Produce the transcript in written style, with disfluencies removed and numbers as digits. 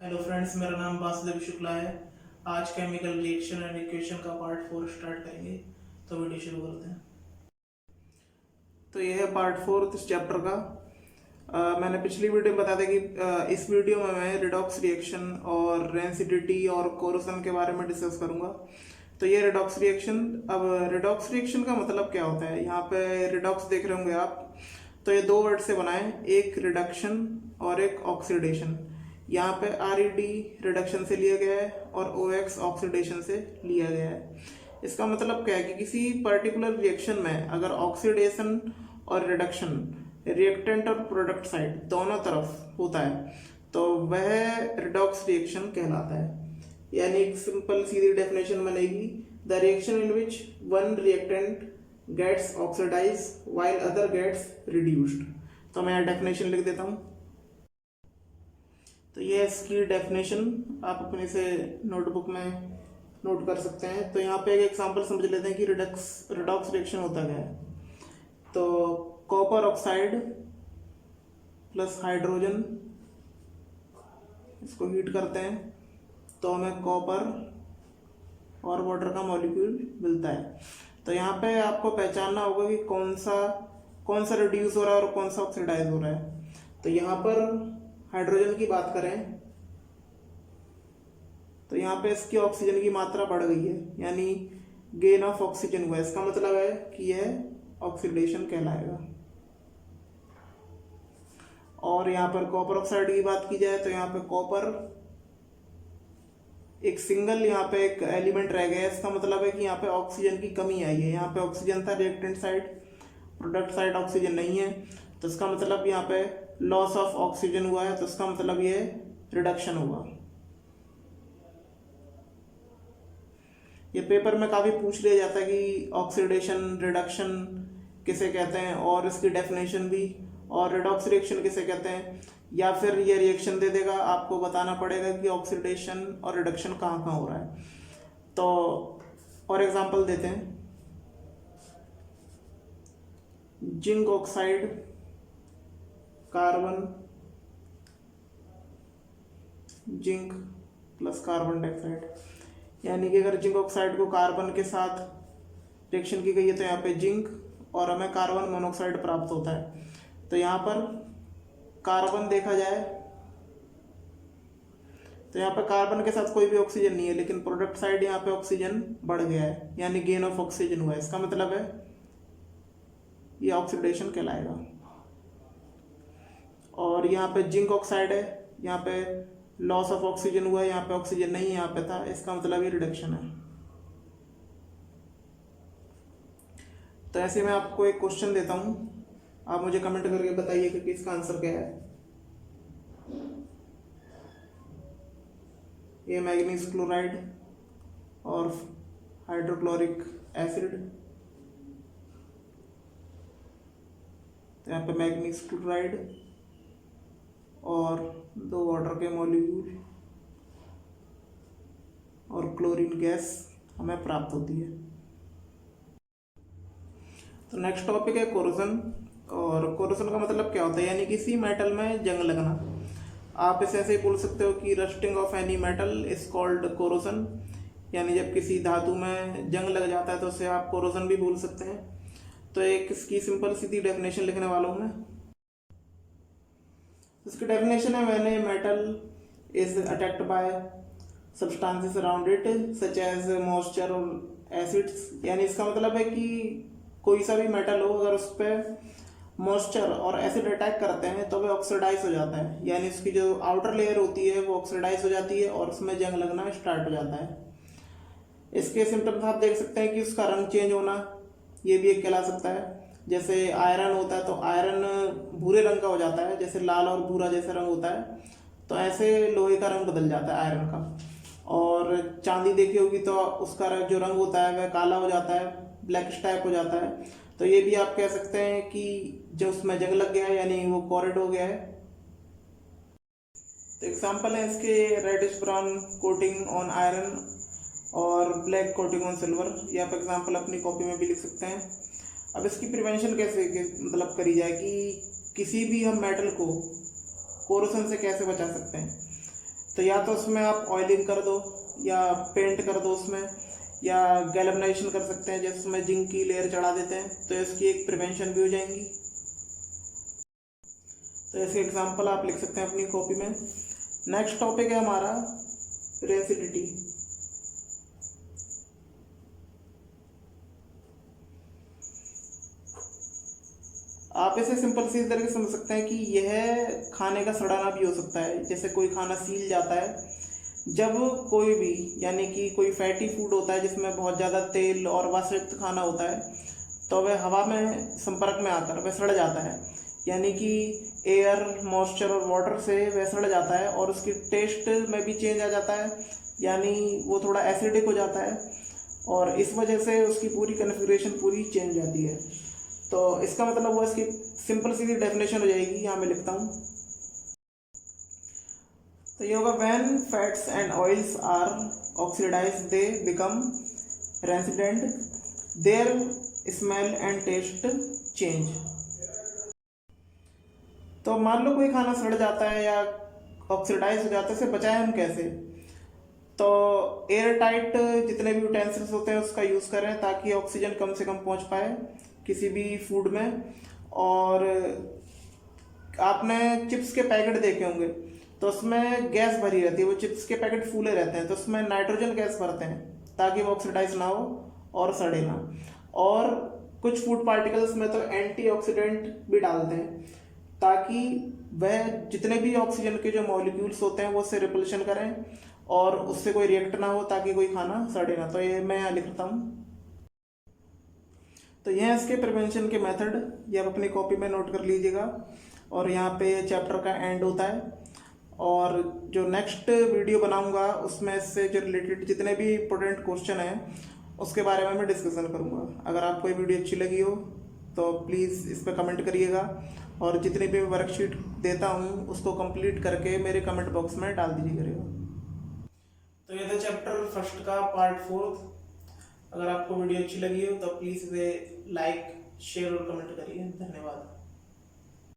Hello friends, मेरा नाम वासुदेव शुक्ला है। आज केमिकल रिएक्शन एंड इक्वेशन का पार्ट 4 स्टार्ट करेंगे, तो वीडियो शुरू करते हैं। तो ये है पार्ट 4 इस चैप्टर का। मैंने पिछली वीडियो में बताया था कि इस वीडियो में मैं रिडॉक्स रिएक्शन और रेंसिडिटी और कोरोसन के बारे में डिस्कस करूंगा। तो ये रिडॉक्स रिएक्शन, अब रिडॉक्स रिएक्शन का मतलब क्या होता है, यहाँ पे रिडॉक्स देख रहे होंगे आप। तो ये दो वर्ड से बना है, एक रिडक्शन और एक ऑक्सीडेशन। यहाँ पे RED रिडक्शन से लिया गया है और OX ऑक्सीडेशन से लिया गया है। इसका मतलब क्या है कि किसी पर्टिकुलर रिएक्शन में अगर ऑक्सीडेशन और रिडक्शन, रिएक्टेंट और प्रोडक्ट साइड दोनों तरफ होता है तो वह रिडॉक्स रिएक्शन कहलाता है। यानी एक सिंपल सीधी डेफिनेशन बनेगी, the reaction in which one reactant gets oxidise while other gets reduced. तो मैं यहाँ डेफिनेशन लिख देता हूँ। तो ये इसकी डेफिनेशन आप अपने से नोटबुक में नोट कर सकते हैं। तो यहाँ पे एक एग्जांपल समझ लेते हैं कि रिडॉक्स रिएक्शन होता क्या है। तो कॉपर ऑक्साइड प्लस हाइड्रोजन, इसको हीट करते हैं तो हमें कॉपर और वाटर का मॉलिक्यूल मिलता है। तो यहाँ पे आपको पहचानना होगा कि कौन सा रिड्यूस हो रहा है और कौन सा ऑक्सीडाइज हो रहा है। तो यहाँ पर हाइड्रोजन की बात करें तो यहाँ पे इसकी ऑक्सीजन की मात्रा बढ़ गई है, यानी गेन ऑफ ऑक्सीजन हुआ है। इसका मतलब है कि यह ऑक्सीडेशन कहलाएगा। और यहाँ पर कॉपर ऑक्साइड की बात की जाए तो यहाँ पे कॉपर एक सिंगल यहाँ पे एक एलिमेंट रह गया है। इसका मतलब है कि यहाँ पे ऑक्सीजन की कमी आई है। यहाँ पे ऑक्सीजन था reactant side, product side oxygen नहीं है, तो इसका मतलब यहाँ पे लॉस ऑफ ऑक्सीजन हुआ है। तो इसका मतलब ये रिडक्शन हुआ। ये पेपर में काफी पूछ लिया जाता है कि ऑक्सीडेशन रिडक्शन किसे कहते हैं और इसकी डेफिनेशन भी, और रिडॉक्स रिएक्शन किसे कहते हैं, या फिर ये रिएक्शन दे देगा, आपको बताना पड़ेगा कि ऑक्सीडेशन और रिडक्शन कहाँ कहाँ हो रहा है। तो और एग्जांपल देते हैं, zinc oxide carbon, zinc plus carbon dioxide, यानी कि अगर जिंक ऑक्साइड को कार्बन के साथ रिएक्शन की गई है तो यहाँ पे जिंक और हमें कार्बन मोनोऑक्साइड प्राप्त होता है। तो यहाँ पर कार्बन देखा जाए तो यहाँ पर कार्बन के साथ कोई भी ऑक्सीजन नहीं है, लेकिन प्रोडक्ट साइड यहाँ पे ऑक्सीजन बढ़ गया है, यानी गेन ऑफ ऑक्सीजन हुआ है। इसका मतलब है ये ऑक्सीडेशन कहलाएगा। और यहाँ पे जिंक ऑक्साइड है, यहाँ पे लॉस ऑफ ऑक्सीजन हुआ है, यहाँ पे ऑक्सीजन नहीं यहाँ पे था, इसका मतलब ये रिडक्शन है। तो ऐसे मैं आपको एक क्वेश्चन देता हूँ, आप मुझे कमेंट करके बताइए कि इसका आंसर क्या है। ये मैग्नीज क्लोराइड और हाइड्रोक्लोरिक एसिड, तो यहाँ पे मैग्नीज क्लोराइड और दो वाटर के मॉलिक्यूल और क्लोरीन गैस हमें प्राप्त होती है। तो नेक्स्ट टॉपिक है कोरोजन। और कोरोजन का मतलब क्या होता है, यानी किसी मेटल में जंग लगना। आप इसे ऐसे ही बोल सकते हो कि rusting of any metal is called corrosion, यानी जब किसी धातु में जंग लग जाता है तो उसे आप कोरोजन भी बोल सकते हैं। तो एक इसकी सिंपल सीधी डेफिनेशन लिखने वाला हूँ मैं। इसकी डेफिनेशन है, when a metal is attacked by substances around it such as moisture और एसिड्स, यानी इसका मतलब है कि कोई सा भी मेटल हो, अगर उस पर मॉइस्चर और एसिड अटैक करते हैं तो वह ऑक्सीडाइज हो जाता है, यानी उसकी जो आउटर लेयर होती है वो ऑक्सीडाइज हो जाती है और उसमें जंग लगना स्टार्ट हो जाता है। इसके सिम्टम्स आप देख सकते हैं कि उसका रंग चेंज होना, ये भी एक कहला सकता है। जैसे आयरन होता है तो आयरन भूरे रंग का हो जाता है, जैसे लाल और भूरा जैसे रंग होता है, तो ऐसे लोहे का रंग बदल जाता है आयरन का। और चांदी देखी होगी तो उसका जो रंग होता है वह काला हो जाता है, ब्लैकिश टाइप हो जाता है। तो ये भी आप कह सकते हैं कि जो उसमें जंग लग गया है, यानी वो कोरेड हो गया है। तो एग्जाम्पल है इसके, reddish brown coating on iron और ब्लैक कोटिंग ऑन सिल्वर, ये आप एग्जाम्पल अपनी कॉपी में भी लिख सकते हैं। अब इसकी प्रिवेंशन कैसे मतलब करी जाए कि किसी भी हम मेटल को कोरोसन से कैसे बचा सकते हैं। तो या तो उसमें आप ऑयलिंग कर दो या पेंट कर दो उसमें, या गैल्वेनाइजेशन कर सकते हैं, जैसे उसमें जिंक की लेयर चढ़ा देते हैं, तो इसकी एक प्रिवेंशन भी हो जाएंगी। तो ऐसे एग्जांपल आप लिख सकते हैं अपनी कॉपी में। नेक्स्ट टॉपिक है हमारा रेसिडिटी। आप इसे सिंपल सी तरीके से समझ सकते हैं कि यह खाने का सड़ाना भी हो सकता है। जैसे कोई खाना सील जाता है, जब कोई भी यानी कि कोई फैटी फूड होता है जिसमें बहुत ज़्यादा तेल और वसायुक्त खाना होता है, तो वह हवा में संपर्क में आकर वह सड़ जाता है, यानी कि एयर, मॉइस्चर और वाटर से वह सड़ जाता है और उसकी टेस्ट में भी चेंज आ जाता है, यानी वो थोड़ा एसिडिक हो जाता है और इस वजह से उसकी पूरी कन्फिग्रेशन पूरी चेंज हो जाती है। तो इसका मतलब वो इसकी सिंपल सी डेफिनेशन हो जाएगी, यहाँ मैं लिखता हूँ। तो ये होगा when fats and oils are oxidised they become rancid, their smell and taste change. तो मान लो कोई खाना सड़ जाता है या ऑक्सीडाइज हो जाता है, इसे बचाएं हम कैसे? तो एयर टाइट जितने भी यूटेंसिल्स होते हैं उसका यूज़ करें ताकि ऑक्सीजन कम से कम पहुंच पाए किसी भी फूड में। और आपने चिप्स के पैकेट देखे होंगे तो उसमें गैस भरी रहती है, वो चिप्स के पैकेट फूले रहते हैं, तो उसमें नाइट्रोजन गैस भरते हैं ताकि वो ऑक्सीडाइज ना हो और सड़े ना। और कुछ फूड पार्टिकल्स में तो एंटीऑक्सीडेंट भी डालते हैं ताकि वह जितने भी ऑक्सीजन के जो मॉलिक्यूल्स होते हैं वो उससे रिपल्शन करें और उससे कोई रिएक्ट ना हो ताकि कोई खाना सड़े ना। तो ये मैं यहाँ लिखता हूँ। तो यह इसके प्रिवेंशन के मेथड, ये आप अपनी कॉपी में नोट कर लीजिएगा। और यहाँ पे चैप्टर का एंड होता है और जो नेक्स्ट वीडियो बनाऊंगा उसमें इससे जो रिलेटेड जितने भी इंपॉर्टेंट क्वेश्चन हैं उसके बारे में मैं डिस्कशन करूंगा। अगर आपको ये वीडियो अच्छी लगी हो तो प्लीज़ इस पर कमेंट करिएगा और जितनी भी वर्कशीट देता हूँ उसको कंप्लीट करके मेरे कमेंट बॉक्स में डाल दीजिएगा। तो ये था चैप्टर फर्स्ट का पार्ट 4। अगर आपको वीडियो अच्छी लगी हो तो प्लीज़ इसे लाइक, शेयर और कमेंट करिए। धन्यवाद।